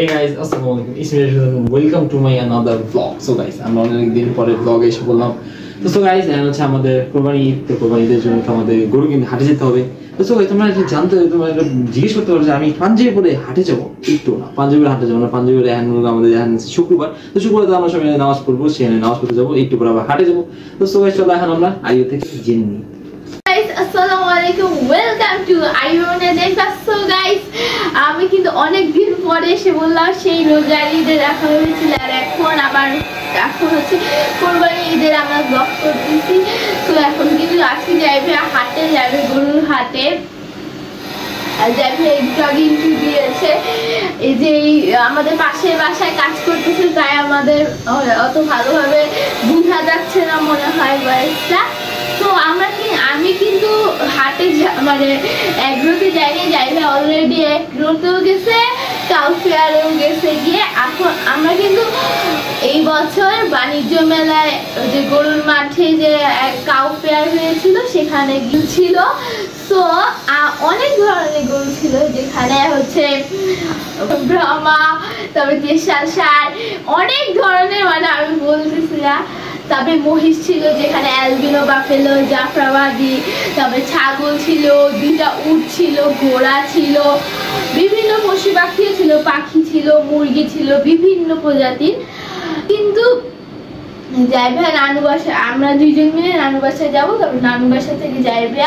Hey guys, assalamualaikum. Welcome to my another vlog. So guys, আমরা অনেক দিন পরে vlog এসে বললাম। তো guys, এখন হচ্ছে আমাদের কোরবানিদের জন্য আমাদের গরু কিনতে হাটে যেতে হবে। তো guys, তোমরা এটা জানতে তোমরা এটা জিজ্ঞেস করতে পারো যে আমি পাঞ্জাবি পরে হাটে যাব। একটু না, পাঞ্জাবির হাটে যাব না। পাঞ্জাবির এখন আমাদের এখন শুক্রবার। তো শুক্রবার তো আমরা সবাই নামাজ পড়বো, সেখানে নামাজ পড়তে যাব। একটু পরে আবার হাটে যাব। তো guys, চলো এখন আমরা আইও থেকে জেনে নিই। Guys, assalamualaikum. Welcome to Ayona Defa. So guys, আমি কিন্তু অনেক দিন পরে এসে বললাম সেই রোজার ঈদের দেখা হয়েছিল আর এখন হচ্ছে কোরবানি ঈদের আমরা ব্লগ করতেছি। তো এখন কিন্তু আজকে যাইবে হাটে, যাবে গরুর হাটে। যাইবে একটু আগে ইন্টারভিউ দিয়েছে। এই যে আমাদের পাশের বাসায় কাজ করতেছে, তাই আমাদের অত ভালোভাবে বোঝা যাচ্ছে না মনে হয় ভয়েসটা। তো আমি কিন্তু হাটে মানে এগ্রোতে যাইবে অলরেডি এগ্রোতেও গেছে, কাউফেয়ারেও গেছে গিয়ে। এখন আমরা কিন্তু এই বছর বাণিজ্য মেলায় যে গরুর মাঠে যে কাউফেয়ার হয়েছিল সেখানে গিয়েছিল। তো অনেক ধরনের গরু ছিল, যেখানে হচ্ছে ব্রহ্মা, তবে দেশাল সার, অনেক ধরনের, মানে আমি বলতেছি না। তবে মহিষ ছিল, যেখানে অ্যালবিনো বাফেলো, জাফরাবাদি, তবে ছাগল ছিল, দুইটা উট ছিল, ঘোড়া ছিল, বিভিন্ন পশু পাখি ছিল, পাখি ছিল, মুরগি ছিল, বিভিন্ন প্রজাতির। কিন্তু যাইবে নানু বাসায়, আমরা দুইজন মিলে নানু বাসায় যাবো। তবে নানু বাসা থেকে যাইবে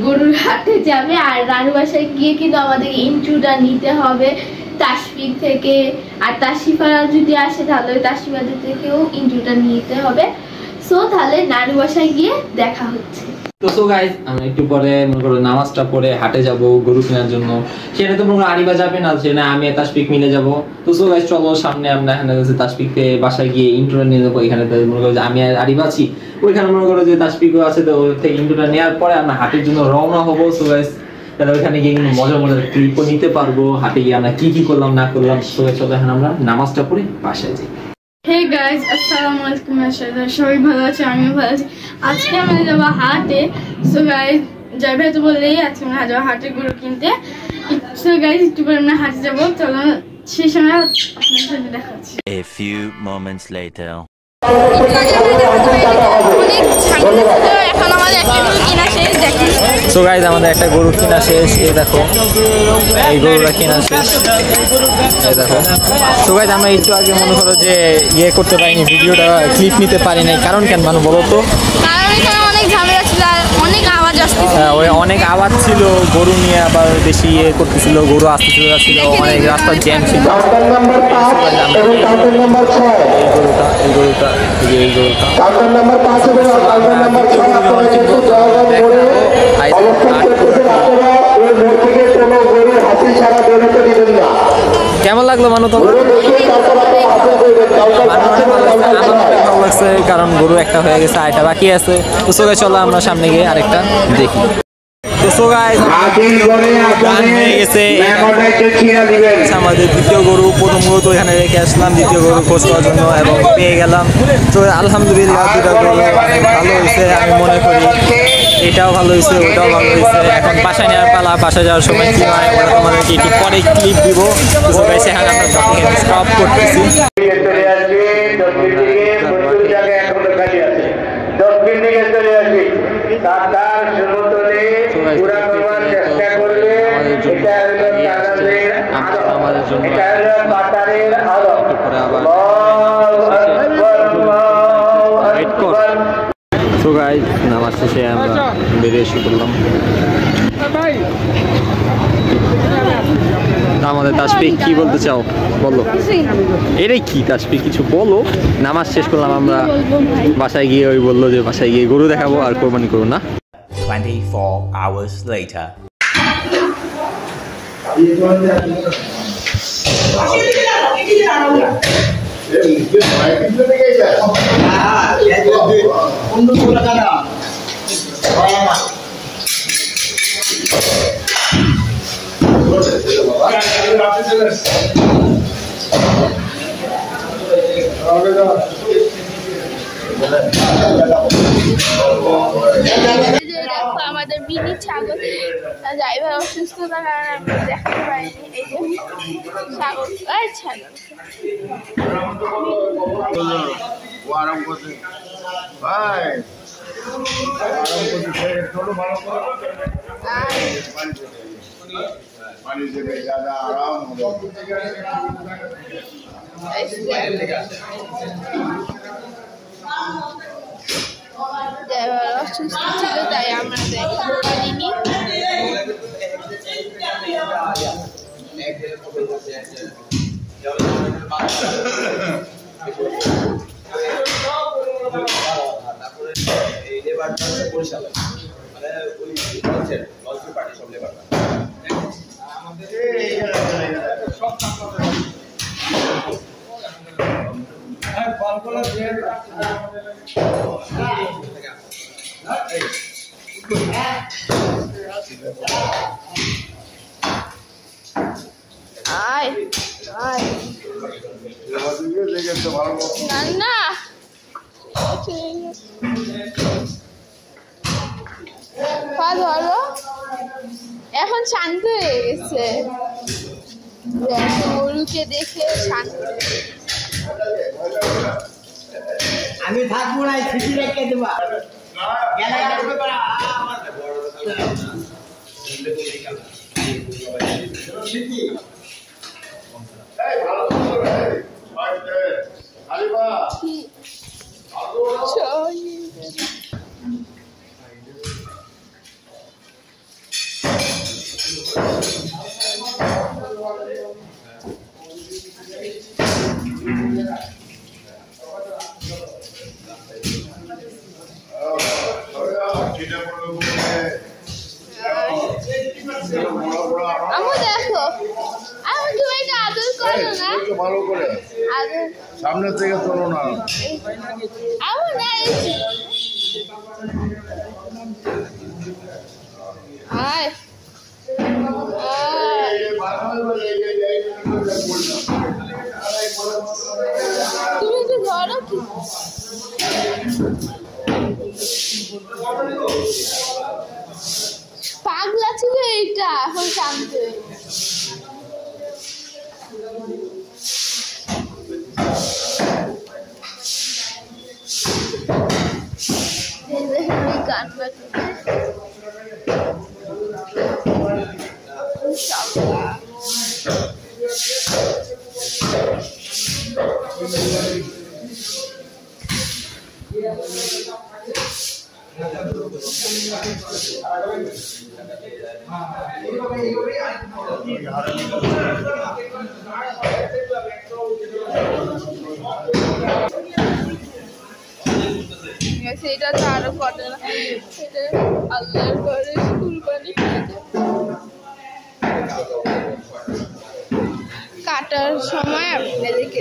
গরুর হাটে যাবে। আর নানু বাসায় গিয়ে কিন্তু আমাদের ইন্ট্রোটা নিতে হবে তাসফিক থেকে, আর তাসিফা যদি আসে তাহলে তাসিফাদের থেকেও ইন্ট্রোটা নিতে হবে। সো তাহলে নানু বাসায় গিয়ে দেখা হচ্ছে। তো গাইস, আমরা একটু পরে মনে করো নামাজটা পড়ে হাটে যাব গরু কেনার জন্য। সেটা তো মনে আরিবা যাবে না, সেটা আমি তাসফিক মিলে যাব। তো গাইস, চলো সামনে আমরা এখানে তাসফিককে বাসায় গিয়ে ইন্ট্রোটা নিয়ে যাবো। এখানে মনে করো যে আমি আর আরিবা আছি, ওইখানে মনে করো যে তাসফিকও আছে। তো ওই থেকে ইন্ট্রোটা নেওয়ার পরে আমরা হাটের জন্য রওনা হবো। সো গাইস, তাহলে ওইখানে গিয়ে মজার ক্লিপও নিতে পারবো, হাটে গিয়ে আমরা কি করলাম না করলাম। চলো এখন আমরা নামাজটা পড়ে বাসায় যাই। Hey guys, assalamualaikum. সবাই ভালো আছে, আমিও ভালো আছি। আজকে আমরা যাবো হাটে। সো গাইস, যাবে তো বললেই আজকে আমরা যাবো হাটে গরু কিনতে। সো গাইস, একটু পরে আমরা হাটে যাবো। চলো সেই সময় আপনার সাথে দেখা হচ্ছে। A few moments later. So guys, আমাদের একটা গরু কিনা শেষ। এই দেখো, এই গরুটা কিনা শেষ। এই দেখো। সো গাইস, আমরা একটু আগে মনে করো যে করতে পারিনি, ভিডিওটা ক্লিপ নিতে পারি নাই। কারণ কেন মানু বলো তো? কারণ এখানে অনেক ঝামেলা ছিল, অনেক আওয়াজ আসছিল। ওই অনেক আওয়াজ ছিল, গরু নিয়ে আবার বেশি করতেছিল, গরু আসতেছিল, অনেক রাস্তার জ্যাম ছিল। কেমন লাগলো মানু তো? ভালো লাগছে, কারণ গরু একটা হয়ে গেছে, আরেকটা বাকি আছে। তো সোগাই, চলো আমরা সামনে গিয়ে আরেকটা দেখি। তো সোগাই, গান হয়ে গেছে। আমাদের দ্বিতীয় গরু, প্রথম গরু তো এখানে রেখে আসলাম, দ্বিতীয় গরু খোঁজ করার জন্য, এবং পেয়ে গেলাম। তো আলহামদুলিল্লাহ, দুটা গরু অনেক ভালো হয়েছে। আমি মনে করি এটাও ভালো হয়েছে, ওটাও ভালো হয়েছে। এখন বাসায় নেওয়ার পালা, বাসায় যাওয়ার সময় কি হয় ওরা তোমাদেরকে একটু পরে ক্লিপ দিব। তো সবাই সেখানে আমরা স্টপ করতেছি। আমাদের জন্য তো গাইস, নামাজ শেষে আমরা বেরিয়ে এসে বললাম। আমাদের তাসফিক কি বলতে চাও বলো? এটাই কি তাসফিক, কিছু বলো। নামাজ শেষ করলাম আমরা, বাসায় গিয়ে ওই বললো যে বাসায় গিয়ে গরু দেখাবো আর কোরবানি করবো না। 24 hours later. আমাদের মিনি ছাগল ড্রাইভার অসুস্থতার কারণে আমরা দেখাতে পারিনি। এই যে আচ্ছা আরাম করছে ভাই পানি দেবে দাদা আরাম হবে অসুস্থ ছিল তাই আমরা দেখতে পারিনি। না ধরো এখন শান্ত হয়ে গেছে গরুকে দেখে শান্ত। আমি থাকবো না ছুটি রেখে দেবো ভালো করে সামনে থেকে চলো না তুমি একটু ধরো কি পাগলা ছিল এইটা এখন শান্ত গান সেটা তো আরো ঘটে না সেটা আল্লাহর ঘরে কুরবানি কাটার সময় আপনাদেরকে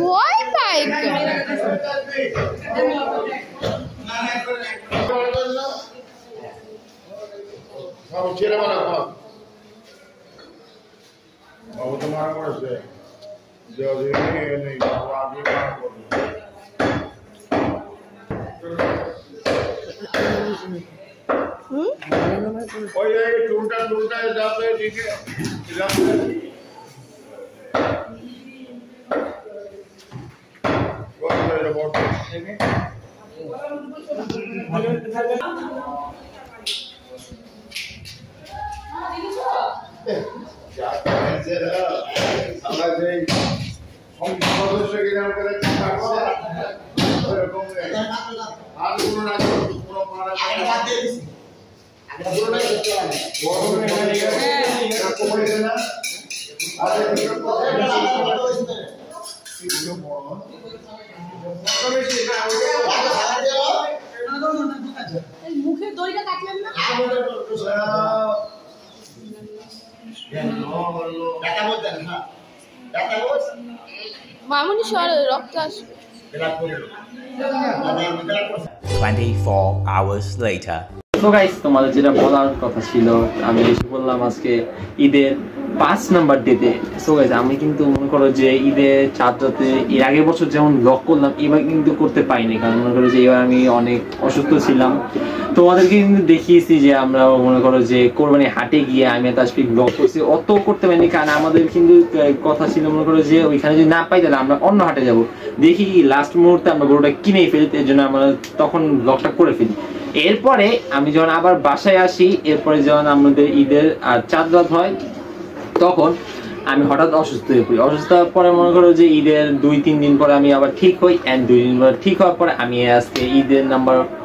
ভয় পাই ছেলে বলা বাবু তো মারা করেছে নেই আগে মারা করবে ওই টুনটা যাবে দিকে মুখে দইটা কাটলেন না মামুনি শহরে রক্ত আসবে 24 hours later. তো গাইস তোমাদের যেটা বলার কথা ছিল আমি এসে বললাম আজকে ঈদের 5 নাম্বার ডেতে। সো গাইস আমি কিন্তু মনে করো যে ঈদের চাঁদ রাতে এর আগের বছর যেমন ব্লগ করলাম এবার কিন্তু করতে পাইনি, কারণ মনে করো যে এবার আমি অনেক অসুস্থ ছিলাম। তোমাদেরকে কিন্তু দেখিয়েছি যে আমরা মনে করো যে কোরবানি হাটে গিয়ে আমি তাসফিক ব্লগ করছি, অত করতে পারিনি কারণ আমাদের কিন্তু কথা ছিল মনে করো যে ওইখানে যদি না পাই তাহলে আমরা অন্য হাটে যাব। দেখি লাস্ট মুহূর্তে আমরা গরুটা কিনেই ফেলি, এর জন্য আমরা তখন ব্লগটা করে ফেলি। এরপরে আমি যখন আবার বাসায় আসি, এরপরে যখন আমাদের ঈদের আর চাঁদ রাত হয় তখন আমি হঠাৎ অসুস্থ হয়ে পড়ি। অসুস্থ হওয়ার পরে মনে করো যে ঈদের 2-3 দিন পরে আমি আবার ঠিক হই, অ্যান্ড 2 দিন পরে ঠিক হওয়ার পরে আমি আজকে ঈদের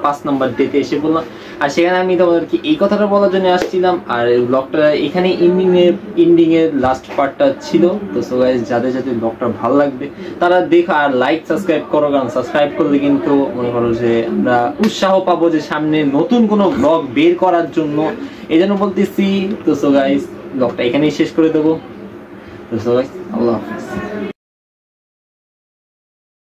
5 নাম্বার ডেতে এসে বললাম। আর সেখানে আমি তোমাদেরকে এই কথাটা বলার জন্য আসছিলাম। আর ব্লগটা এখানে এন্ডিং এর লাস্ট পার্টটা ছিল। তো সো গাইস যাদের যাদের ব্লগটা ভালো লাগবে তারা দেখো আর লাইক সাবস্ক্রাইব করো, কারণ সাবস্ক্রাইব করলে কিন্তু মনে করো যে আমরা উৎসাহ পাবো যে সামনে নতুন কোনো ব্লগ বের করার জন্য, এই জন্য বলতেছি। তো সো গাইস ব্লগটা এখানেই শেষ করে দেবো। তো সো গাইস আল্লাহ হাফেজ।